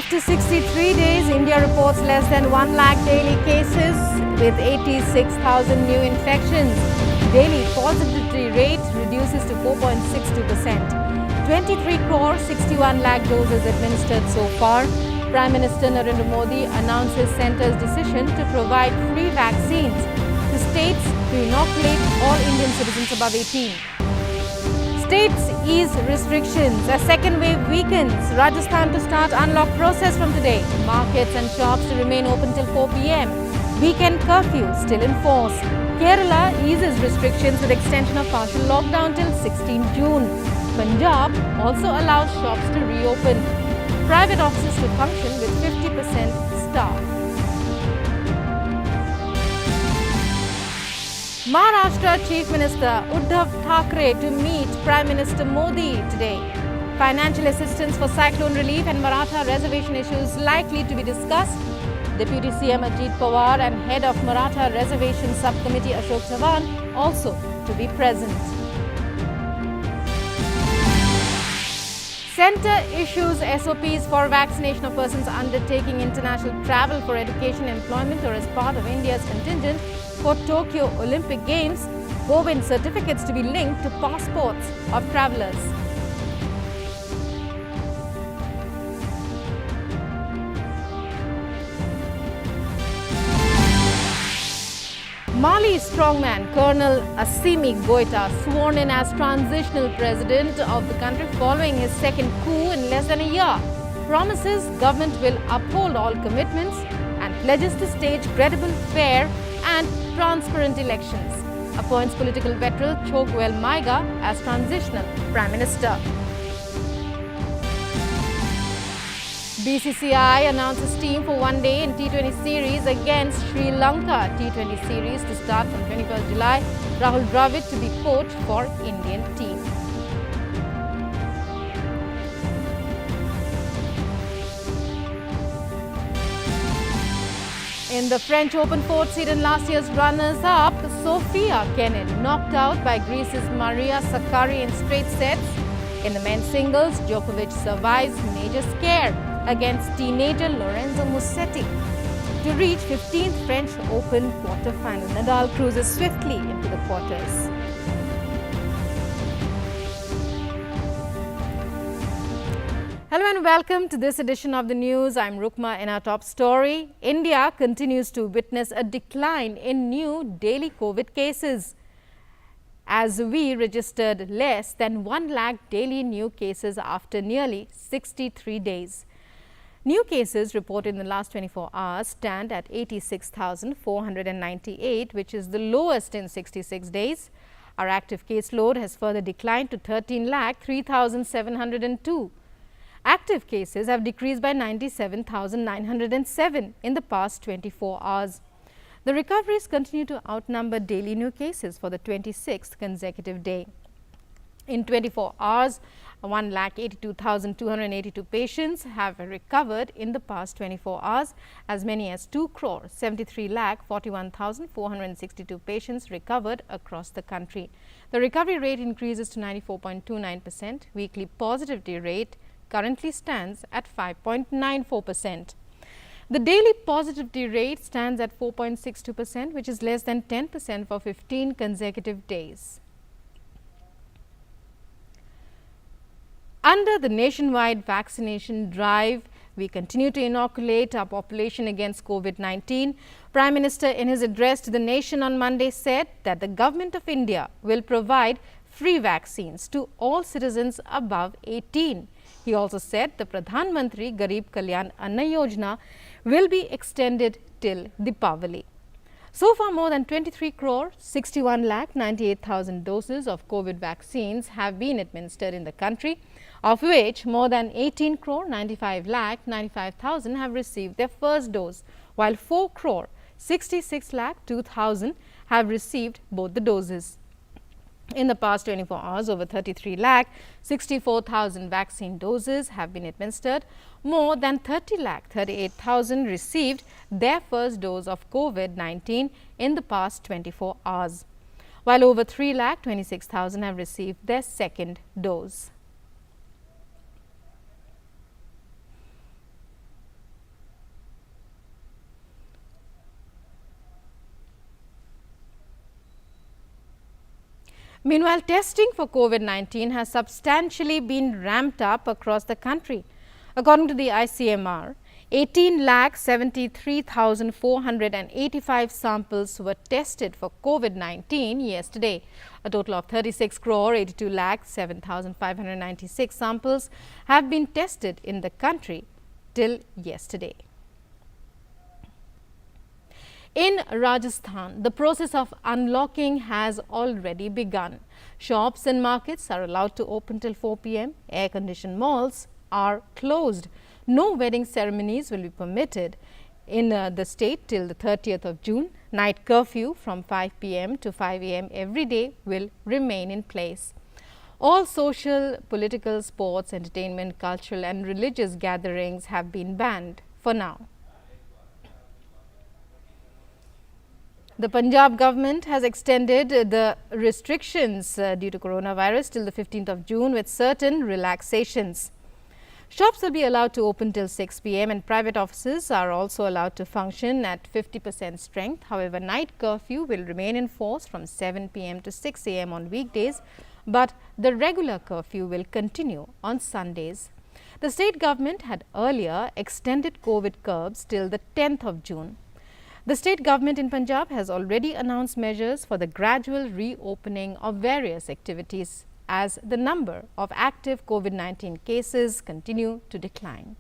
After 63 days, India reports less than 1 lakh daily cases with 86,000 new infections. Daily positivity rate reduces to 4.62%. 23 crore 61 lakh doses administered so far. Prime Minister Narendra Modi announced his centre's decision to provide free vaccines to states to inoculate all Indian citizens above 18. States ease restrictions. A second wave weakens. Rajasthan to start unlock process from today. Markets and shops to remain open till 4 p.m. Weekend curfew still in force. Kerala eases restrictions with extension of partial lockdown till 16 June. Punjab also allows shops to reopen. Private offices to function with 50% staff. Maharashtra Chief Minister Uddhav Thackeray to meet Prime Minister Modi today. Financial assistance for cyclone relief and Maratha reservation issues likely to be discussed. Deputy CM Ajit Pawar and Head of Maratha Reservation Subcommittee Ashok Chavan also to be present. Centre issues SOPs for vaccination of persons undertaking international travel for education, employment or as part of India's contingent for Tokyo Olympic Games. COVID certificates to be linked to passports of travellers. Mali strongman Colonel Assimi Goita sworn in as transitional president of the country following his second coup in less than a year. Promises government will uphold all commitments and pledges to stage credible, fair and transparent elections. Appoints political veteran Chokwel Maiga as transitional Prime Minister. BCCI announces team for one-day in T20 series against Sri Lanka. T20 series to start from 21st July. Rahul Dravid to be coach for Indian team. In the French Open fourth seed and last year's runners-up, Sofia Kenin knocked out by Greece's Maria Sakkari in straight sets. In the men's singles, Djokovic survives major scare against teenager Lorenzo Musetti to reach 15th French Open quarter-final. Nadal cruises swiftly into the quarters. Hello and welcome to this edition of the news. I'm Rukma. In our top story, India continues to witness a decline in new daily COVID cases as we registered less than 1 lakh daily new cases after nearly 63 days. New cases reported in the last 24 hours stand at 86,498, which is the lowest in 66 days. Our active caseload has further declined to 13,03,702. Active cases have decreased by 97,907 in the past 24 hours. The recoveries continue to outnumber daily new cases for the 26th consecutive day. In 24 hours, 1,82,282 patients have recovered in the past 24 hours. As many as 2,73,41,462 patients recovered across the country. The recovery rate increases to 94.29%. Weekly positivity rate currently stands at 5.94%. The daily positivity rate stands at 4.62%, which is less than 10% for 15 consecutive days. Under the nationwide vaccination drive, we continue to inoculate our population against COVID-19. Prime Minister, in his address to the nation on Monday, said that the Government of India will provide free vaccines to all citizens above 18. He also said the Pradhan Mantri Garib Kalyan Anna Yojana will be extended till Deepavali. So far, more than 23 crore 61 lakh 98,000 doses of COVID vaccines have been administered in the country, of which more than 18 crore 95 lakh 95,000 have received their first dose, while 4 crore 66 lakh 2,000 have received both the doses. In the past 24 hours, over 33 lakh 64,000 vaccine doses have been administered. More than 30 lakh 38,000 received their first dose of COVID-19 in the past 24 hours, while over 3 lakh 26,000 have received their second dose. Meanwhile, testing for COVID-19 has substantially been ramped up across the country. According to the ICMR, 18,73,485 samples were tested for COVID-19 yesterday. A total of 36 crore 82 lakh 7,596 samples have been tested in the country till yesterday. In Rajasthan, the process of unlocking has already begun. Shops and markets are allowed to open till 4 p.m. Air-conditioned malls are closed. No wedding ceremonies will be permitted in the state till the 30th of June. Night curfew from 5 p.m. to 5 a.m. every day will remain in place. All social, political, sports, entertainment, cultural and religious gatherings have been banned for now. The Punjab government has extended the restrictions due to coronavirus till the 15th of June with certain relaxations. Shops will be allowed to open till 6 p.m. and private offices are also allowed to function at 50% strength. However, night curfew will remain in force from 7 p.m. to 6 a.m. on weekdays, but the regular curfew will continue on Sundays. The state government had earlier extended COVID curbs till the 10th of June. The state government in Punjab has already announced measures for the gradual reopening of various activities as the number of active COVID-19 cases continue to decline.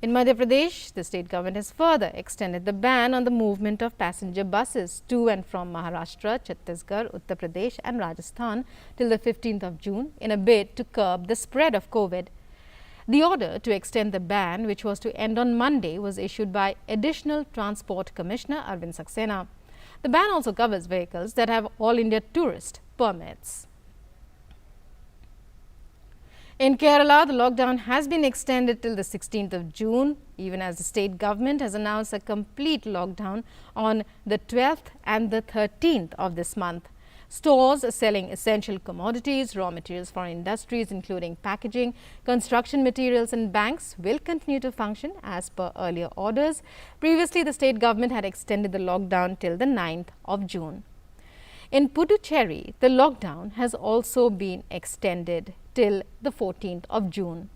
In Madhya Pradesh, the state government has further extended the ban on the movement of passenger buses to and from Maharashtra, Chhattisgarh, Uttar Pradesh and Rajasthan till the 15th of June in a bid to curb the spread of COVID. The order to extend the ban, which was to end on Monday, was issued by Additional Transport Commissioner Arvind Saxena. The ban also covers vehicles that have All India Tourist permits. In Kerala, the lockdown has been extended till the 16th of June, even as the state government has announced a complete lockdown on the 12th and the 13th of this month. Stores selling essential commodities, raw materials for industries including packaging, construction materials and banks will continue to function as per earlier orders. Previously, the state government had extended the lockdown till the 9th of June. In Puducherry, the lockdown has also been extended till the 14th of June.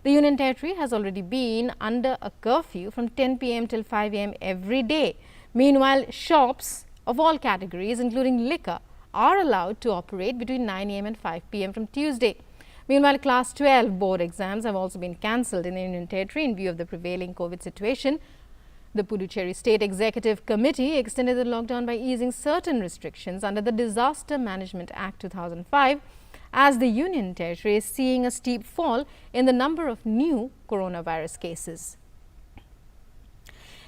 The Union Territory has already been under a curfew from 10 p.m. till 5 a.m. every day. Meanwhile, shops of all categories including liquor are allowed to operate between 9 a.m. and 5 p.m. from Tuesday. Meanwhile, Class 12 board exams have also been cancelled in the Union Territory in view of the prevailing COVID situation. The Puducherry State Executive Committee extended the lockdown by easing certain restrictions under the Disaster Management Act 2005 as the Union Territory is seeing a steep fall in the number of new coronavirus cases.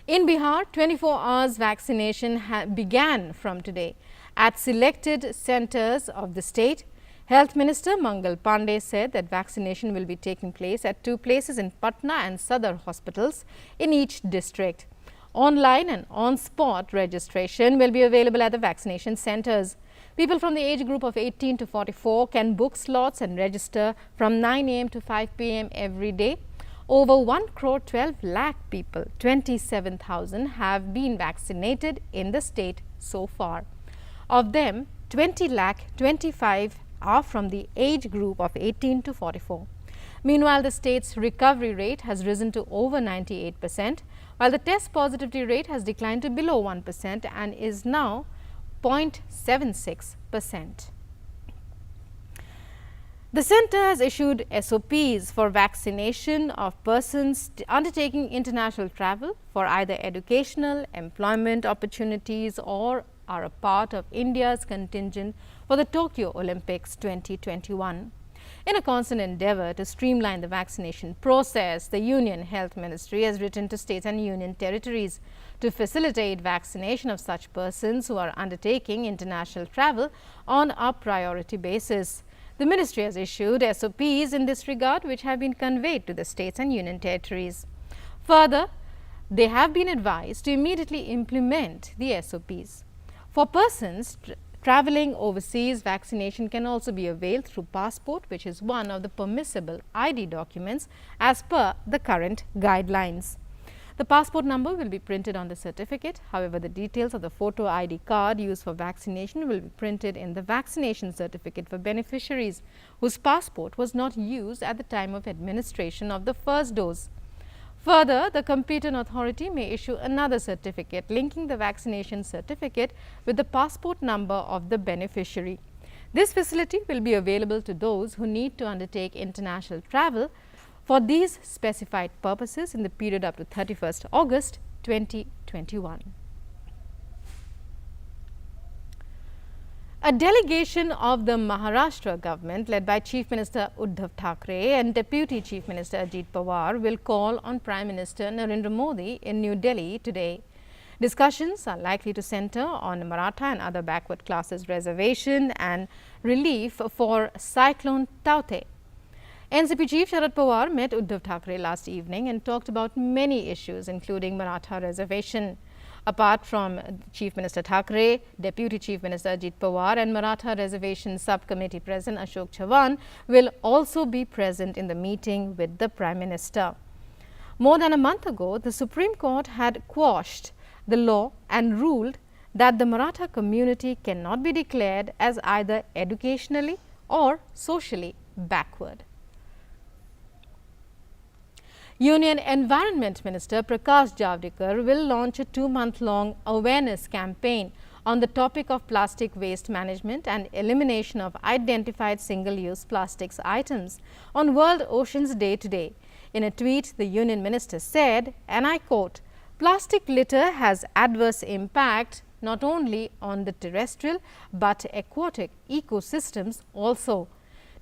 In Bihar, 24 hours vaccination began from today at selected centers of the state. Health Minister Mangal Pandey said that vaccination will be taking place at 2 places in Patna and Sadar hospitals in each district. Online and on-spot registration will be available at the vaccination centers. People from the age group of 18 to 44 can book slots and register from 9 a.m. to 5 p.m. every day. Over 1 crore 12 lakh people, 27,000 have been vaccinated in the state so far. Of them, 20 lakh 25 are from the age group of 18 to 44. Meanwhile, the state's recovery rate has risen to over 98%, while the test positivity rate has declined to below 1% and is now 0.76%. The centre has issued SOPs for vaccination of persons undertaking international travel for either educational, employment opportunities or are a part of India's contingent for the Tokyo Olympics 2021. In a constant endeavour to streamline the vaccination process, the Union Health Ministry has written to states and union territories to facilitate vaccination of such persons who are undertaking international travel on a priority basis. The ministry has issued SOPs in this regard, which have been conveyed to the states and union territories. Further, they have been advised to immediately implement the SOPs. For persons travelling overseas, vaccination can also be availed through passport, which is one of the permissible ID documents as per the current guidelines. The passport number will be printed on the certificate. However, the details of the photo ID card used for vaccination will be printed in the vaccination certificate for beneficiaries whose passport was not used at the time of administration of the first dose. Further, the competent authority may issue another certificate linking the vaccination certificate with the passport number of the beneficiary. This facility will be available to those who need to undertake international travel for these specified purposes in the period up to 31st August 2021. A delegation of the Maharashtra government led by Chief Minister Uddhav Thackeray and Deputy Chief Minister Ajit Pawar will call on Prime Minister Narendra Modi in New Delhi today. Discussions are likely to center on Maratha and other backward classes reservation and relief for Cyclone Taukte. NCP Chief Sharad Pawar met Uddhav Thackeray last evening and talked about many issues including Maratha reservation. Apart from Chief Minister Thackeray, Deputy Chief Minister Ajit Pawar and Maratha Reservation Subcommittee President Ashok Chavan will also be present in the meeting with the Prime Minister. More than a month ago, the Supreme Court had quashed the law and ruled that the Maratha community cannot be declared as either educationally or socially backward. Union Environment Minister Prakash Javadekar will launch a 2-month-long awareness campaign on the topic of plastic waste management and elimination of identified single-use plastics items on World Oceans Day today. In a tweet, the Union Minister said, and I quote, "Plastic litter has adverse impact not only on the terrestrial but aquatic ecosystems also."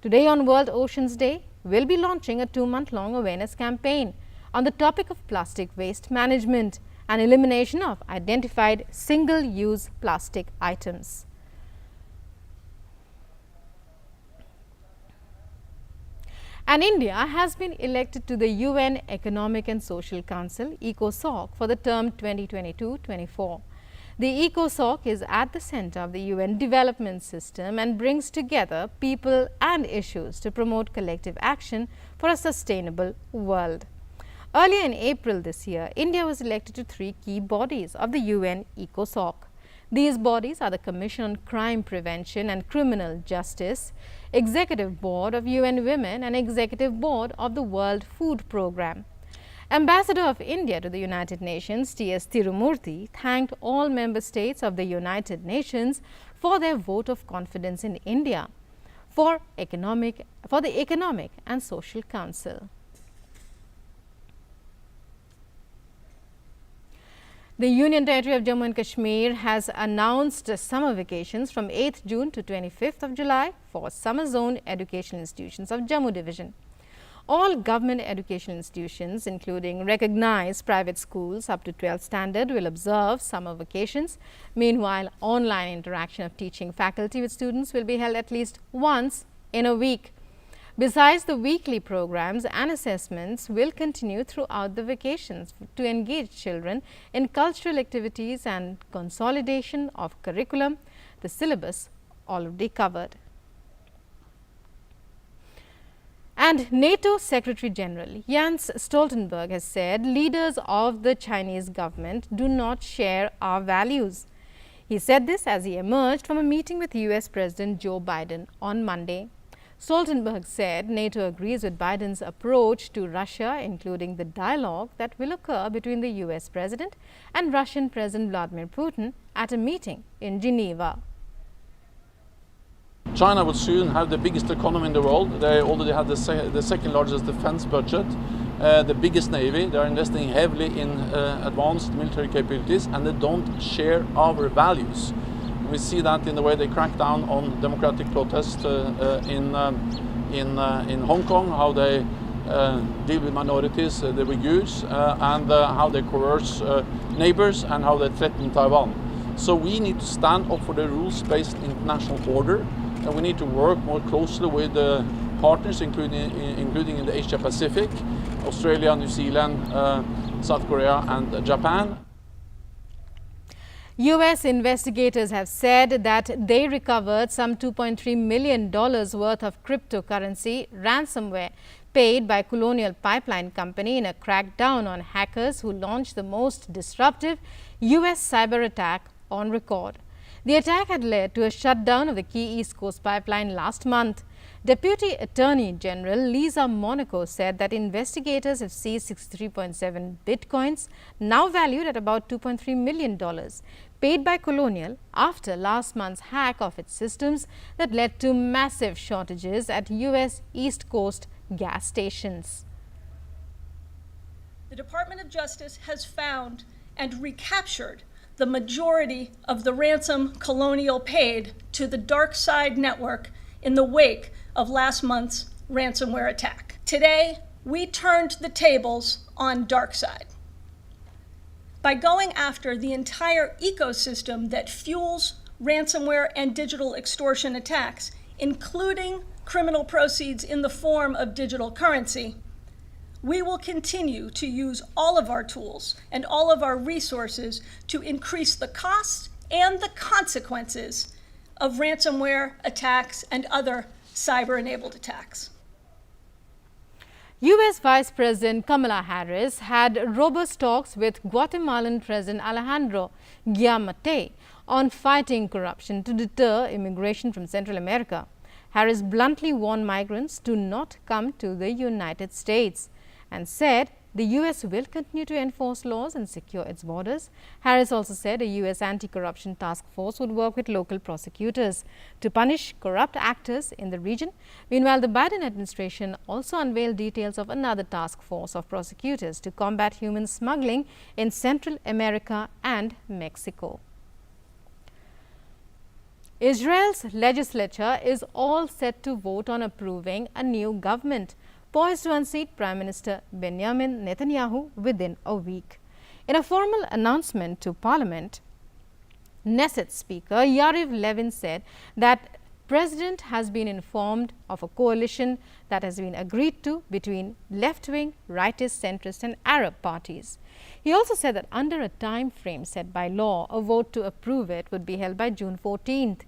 Today on World Oceans Day, we'll be launching a 2-month-long awareness campaign on the topic of plastic waste management and elimination of identified single-use plastic items. And India has been elected to the UN Economic and Social Council ECOSOC for the term 2022-24. The ECOSOC is at the center of the UN development system and brings together people and issues to promote collective action for a sustainable world. Earlier in April this year, India was elected to 3 key bodies of the UN ECOSOC. These bodies are the Commission on Crime Prevention and Criminal Justice, Executive Board of UN Women and Executive Board of the World Food Programme. Ambassador of India to the United Nations, T.S. Tirumurthy, thanked all member states of the United Nations for their vote of confidence in India for the Economic and Social Council. The Union Territory of Jammu and Kashmir has announced summer vacations from 8th June to 25th of July for summer zone educational institutions of Jammu Division. All government educational institutions, including recognized private schools up to 12th standard, will observe summer vacations. Meanwhile, online interaction of teaching faculty with students will be held at least once in a week. Besides, the weekly programs and assessments will continue throughout the vacations to engage children in cultural activities and consolidation of curriculum, the syllabus already covered. And NATO Secretary General Jens Stoltenberg has said leaders of the Chinese government do not share our values. He said this as he emerged from a meeting with US President Joe Biden on Monday. Stoltenberg said NATO agrees with Biden's approach to Russia, including the dialogue that will occur between the US President and Russian President Vladimir Putin at a meeting in Geneva. China will soon have the biggest economy in the world. They already have the second largest defense budget, the biggest navy. They are investing heavily in advanced military capabilities, and they don't share our values. We see that in the way they crack down on democratic protests in Hong Kong, how they deal with minorities, the Uyghurs, and how they coerce neighbors and how they threaten Taiwan. So we need to stand up for the rules-based international order. And we need to work more closely with partners, including in the Asia Pacific, Australia, New Zealand, South Korea and Japan. US investigators have said that they recovered some $2.3 million worth of cryptocurrency ransomware paid by Colonial Pipeline Company in a crackdown on hackers who launched the most disruptive U.S. cyber attack on record. The attack had led to a shutdown of the key East Coast pipeline last month. Deputy Attorney General Lisa Monaco said that investigators have seized 63.7 bitcoins, now valued at about $2.3 million, paid by Colonial after last month's hack of its systems that led to massive shortages at U.S. East Coast gas stations. The Department of Justice has found and recaptured the majority of the ransom Colonial paid to the dark side network in the wake of last month's ransomware attack. Today, we turned the tables on DarkSide by going after the entire ecosystem that fuels ransomware and digital extortion attacks, including criminal proceeds in the form of digital currency. We will continue to use all of our tools and all of our resources to increase the cost and the consequences of ransomware attacks and other cyber-enabled attacks. U.S. Vice President Kamala Harris had robust talks with Guatemalan President Alejandro Giammattei on fighting corruption to deter immigration from Central America. Harris bluntly warned migrants to not come to the United States and said the U.S. will continue to enforce laws and secure its borders. Harris also said a U.S. anti-corruption task force would work with local prosecutors to punish corrupt actors in the region. Meanwhile, the Biden administration also unveiled details of another task force of prosecutors to combat human smuggling in Central America and Mexico. Israel's legislature is all set to vote on approving a new government, poised to unseat Prime Minister Benjamin Netanyahu within a week. In a formal announcement to Parliament, Knesset Speaker Yariv Levin said that President has been informed of a coalition that has been agreed to between left-wing, rightist, centrist and Arab parties. He also said that under a time frame set by law, a vote to approve it would be held by June 14th.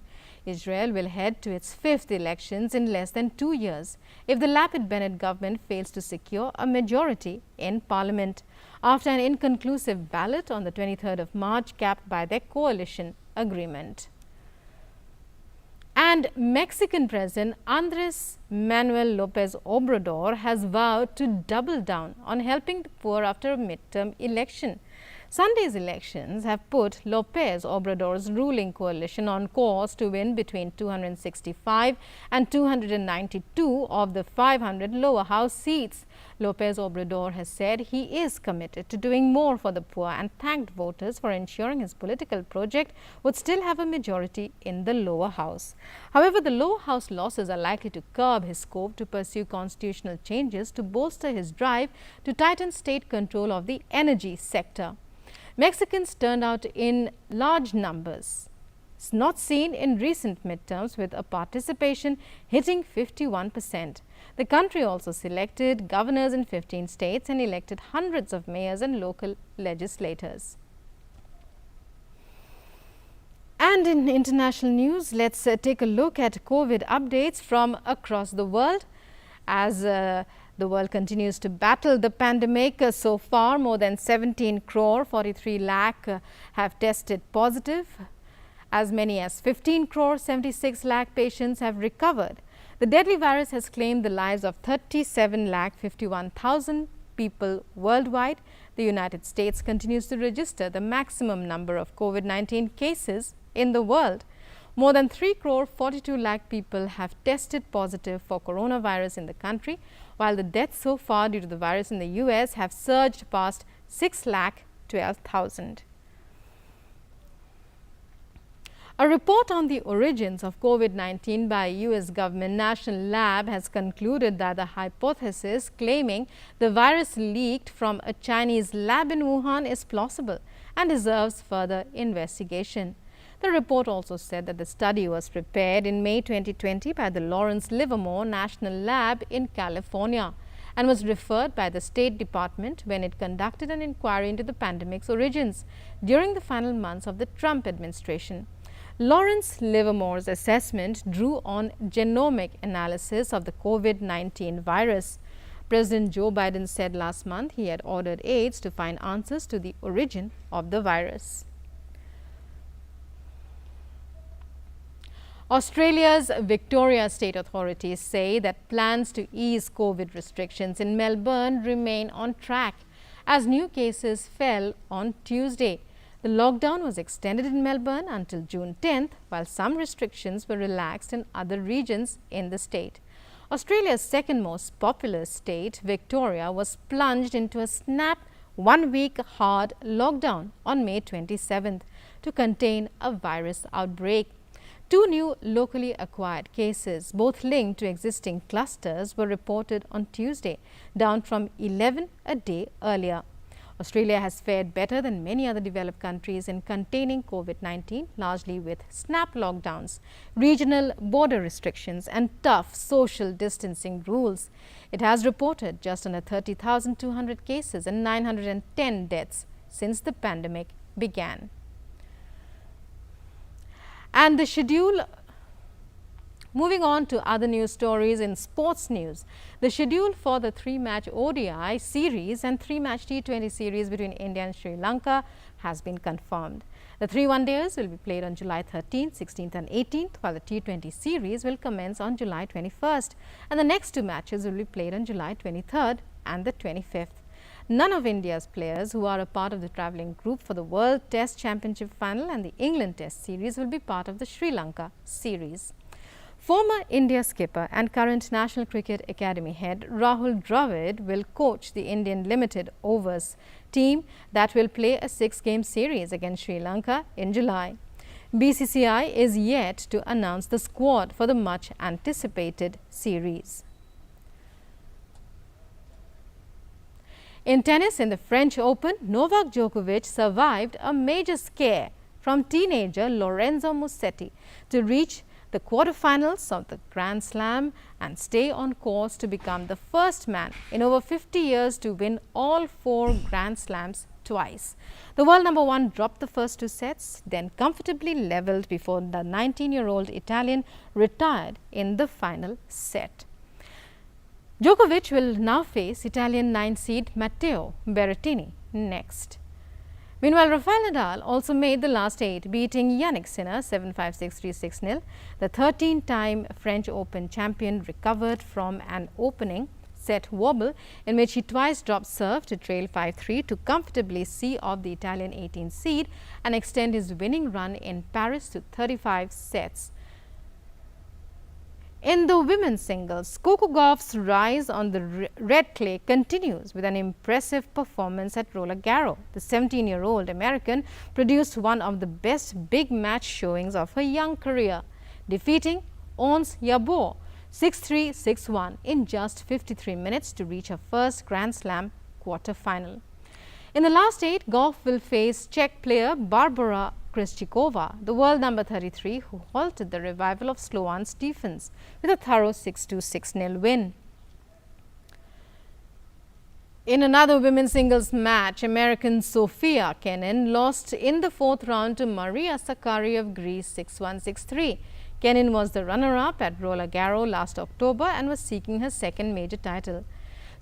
Israel will head to its fifth elections in less than 2 years if the Lapid-Bennett government fails to secure a majority in parliament after an inconclusive ballot on the 23rd of March capped by their coalition agreement. And Mexican President Andres Manuel Lopez Obrador has vowed to double down on helping the poor after a midterm election. Sunday's elections have put Lopez Obrador's ruling coalition on course to win between 265 and 292 of the 500 lower house seats. Lopez Obrador has said he is committed to doing more for the poor and thanked voters for ensuring his political project would still have a majority in the lower house. However, the lower house losses are likely to curb his scope to pursue constitutional changes to bolster his drive to tighten state control of the energy sector. Mexicans turned out in large numbers, not seen in recent midterms, with a participation hitting 51%. The country also selected governors in 15 states and elected hundreds of mayors and local legislators. And in international news, let's take a look at COVID updates from across the world. As the world continues to battle the pandemic, so far more than 17 crore 43 lakh have tested positive. As many as 15 crore 76 lakh patients have recovered. The deadly virus has claimed the lives of 37 lakh 51,000 people worldwide. The United States continues to register the maximum number of COVID-19 cases in the world. More than 3 crore 42 lakh people have tested positive for coronavirus in the country, while the deaths so far due to the virus in the US have surged past 6 lakh 12,000. A report on the origins of COVID-19 by a US government national lab has concluded that the hypothesis claiming the virus leaked from a Chinese lab in Wuhan is plausible and deserves further investigation. The report also said that the study was prepared in May 2020 by the Lawrence Livermore National Lab in California and was referred by the State Department when it conducted an inquiry into the pandemic's origins during the final months of the Trump administration. Lawrence Livermore's assessment drew on genomic analysis of the COVID-19 virus. President Joe Biden said last month he had ordered aides to find answers to the origin of the virus. Australia's Victoria state authorities say that plans to ease COVID restrictions in Melbourne remain on track as new cases fell on Tuesday. The lockdown was extended in Melbourne until June 10th, while some restrictions were relaxed in other regions in the state. Australia's second most populous state, Victoria, was plunged into a snap one-week hard lockdown on May 27th to contain a virus outbreak. 2 new locally acquired cases, both linked to existing clusters, were reported on Tuesday, down from 11 a day earlier. Australia has fared better than many other developed countries in containing COVID-19, largely with snap lockdowns, regional border restrictions and tough social distancing rules. It has reported just under 30,200 cases and 910 deaths since the pandemic began. And the schedule, moving on to other news stories in sports news, the schedule for the 3-match ODI series and 3-match T20 series between India and Sri Lanka has been confirmed. The 3 one-dayers will be played on July 13th, 16th and 18th, while the T20 series will commence on July 21st, and the next 2 matches will be played on July 23rd and the 25th. None of India's players who are a part of the travelling group for the World Test Championship final and the England Test series will be part of the Sri Lanka series. Former India skipper and current National Cricket Academy head Rahul Dravid will coach the Indian limited overs team that will play a 6-game series against Sri Lanka in July. BCCI is yet to announce the squad for the much anticipated series. In tennis, in the French Open, Novak Djokovic survived a major scare from teenager Lorenzo Musetti to reach the quarterfinals of the Grand Slam and stay on course to become the first man in over 50 years to win all 4 Grand Slams twice. The world number 1 dropped the first 2 sets, then comfortably levelled before the 19-year-old Italian retired in the final set. Djokovic will now face Italian 9 seed Matteo Berrettini next. Meanwhile, Rafael Nadal also made the last 8, beating Yannick Sinner 7-5, 6-3, 6-0. The 13-time French Open champion recovered from an opening set wobble in which he twice dropped serve to trail 5-3 to comfortably see off the Italian 18 seed and extend his winning run in Paris to 35 sets. In the women's singles, Coco Gauff's rise on the red clay continues with an impressive performance at Roland Garros. The 17-year-old American produced one of the best big match showings of her young career, defeating Ons Jabeur 6-3, 6-1 in just 53 minutes to reach her first Grand Slam quarter-final. In the last 8, Gauff will face Czech player Barbara Krejcikova, the world number 33, who halted the revival of Sloane Stephens with a thorough 6-2, 6-0 win. In another women's singles match, American Sofia Kenin lost in the 4th round to Maria Sakkari of Greece 6-1, 6-3. Kenin was the runner-up at Roland Garros last October and was seeking her second major title.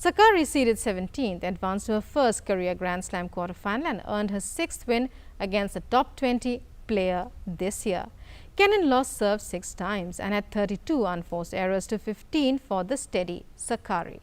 Sakkari, seeded 17th, advanced to her first career Grand Slam quarterfinal and earned her 6th win against a top 20 player this year. Kenin lost serve 6 times and had 32 unforced errors to 15 for the steady Sakkari.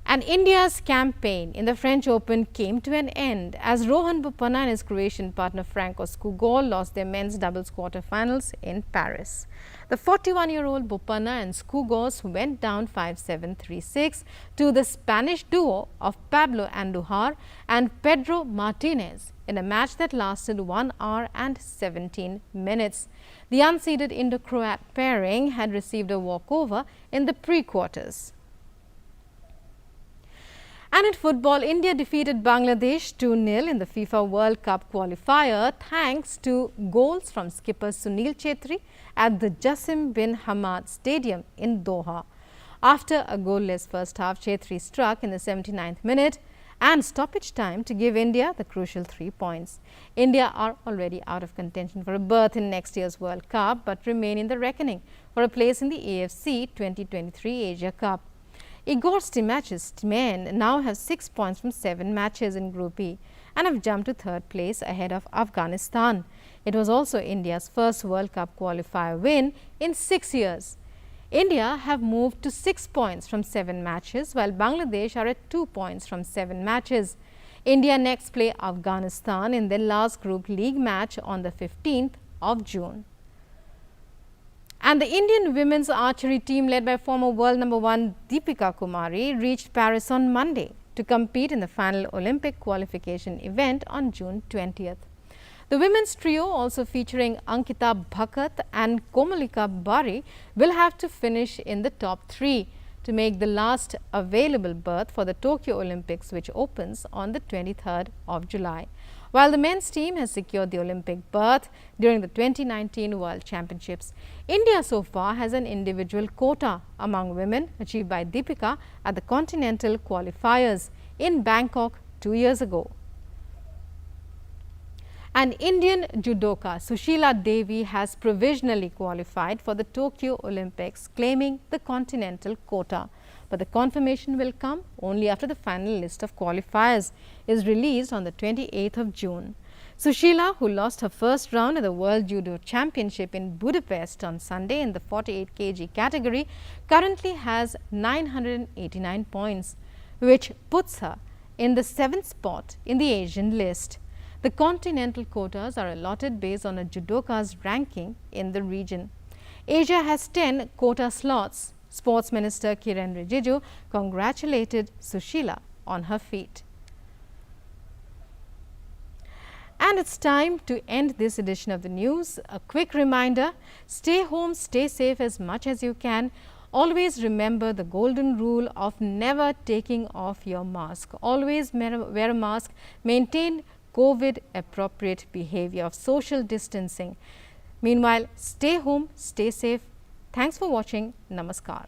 And India's campaign in the French Open came to an end as Rohan Bopanna and his Croatian partner Franco Skugor lost their men's doubles quarterfinals in Paris. The 41-year-old Bopanna and Skugor went down 5-7, 3-6 to the Spanish duo of Pablo Andujar and Pedro Martinez in a match that lasted 1 hour and 17 minutes. The unseeded Indo-Croat pairing had received a walkover in the pre-quarters. And in football, India defeated Bangladesh 2-0 in the FIFA World Cup qualifier thanks to goals from skipper Sunil Chhetri at the Jassim bin Hamad Stadium in Doha. After a goalless first half, Chhetri struck in the 79th minute and stoppage time to give India the crucial 3 points. India are already out of contention for a berth in next year's World Cup but remain in the reckoning for a place in the AFC 2023 Asia Cup. Igor Stimach's men now have 6 points from 7 matches in Group E and have jumped to third place ahead of Afghanistan. It was also India's first World Cup qualifier win in 6 years. India have moved to 6 points from 7 matches, while Bangladesh are at 2 points from 7 matches. India next play Afghanistan in their last Group League match on the 15th of June. And the Indian women's archery team, led by former world number 1 Deepika Kumari, reached Paris on Monday to compete in the final Olympic qualification event on June 20th. The women's trio, also featuring Ankita Bhakat and Komalika Bari, will have to finish in the top 3 to make the last available berth for the Tokyo Olympics, which opens on the 23rd of July. While the men's team has secured the Olympic berth during the 2019 World Championships, India so far has an individual quota among women achieved by Deepika at the Continental Qualifiers in Bangkok 2 years ago. An Indian judoka, Sushila Devi, has provisionally qualified for the Tokyo Olympics, claiming the continental quota. But the confirmation will come only after the final list of qualifiers is released on the 28th of June. Sushila, who lost her first round at the World Judo Championship in Budapest on Sunday in the 48 kg category, currently has 989 points, which puts her in the 7th spot in the Asian list. The continental quotas are allotted based on a judoka's ranking in the region. Asia has 10 quota slots. Sports Minister Kiren Rijiju congratulated Sushila on her feat. And it's time to end this edition of the news. A quick reminder, stay home, stay safe as much as you can. Always remember the golden rule of never taking off your mask. Always wear a mask, maintain COVID appropriate behavior of social distancing. Meanwhile, stay home, stay safe. Thanks for watching. Namaskar.